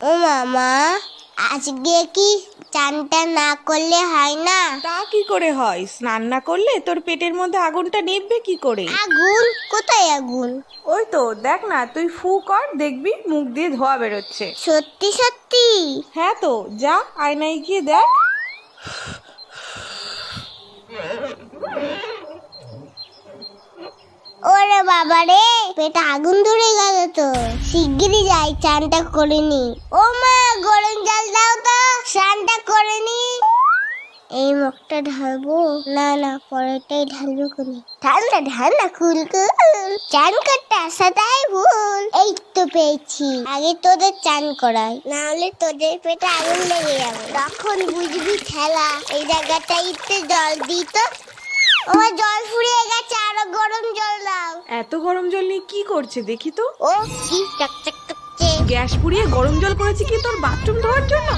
ও মামা, আজকে কি চানটা না করলে হয় না? তা কি করে হয়? স্নান না করলে তোর পেটের মধ্যে আগুনটা নিভবে কি করে? আগুন? কোথায় আগুন? ওই তো দেখ না, তুই ফু কর, দেখবি মুখ দিয়ে ধোঁয়া বেরোচ্ছে। সত্যি সত্যি? হ্যাঁ তো, যা আয়নায় গিয়ে দেখ। ওরে বাবা রে, পেটে আগুন ধরে গেল তো। শিগগিরই যাই, চানটা করে নি। ও মা, গরম জল দাও তো, স্নানটা করে নি। এই মুখটা ঢালবো না, না পরেরটাই ঢালবো কোনে। ঠান্ডা ঠান্ডা কুলকুল, চান করতে আসাটাই ভুল। এই তো পেয়েছি, আগে তোদের চান করাই, না হলে তোদের পেটে আগুন লেগে যাবে। তখন বুঝবি ঠেলা। এই জায়গাটাইতে জল দিত, ও জল ফুরিয়ে গেছে, আরো গরম জল দাও। এত গরম জল নিয়ে কি করছে দেখি তো। ও কি চকচক করছে। গ্যাস পুড়িয়ে গরম জল করেছে কি তোর বাথরুম ধোয়ার জন্য?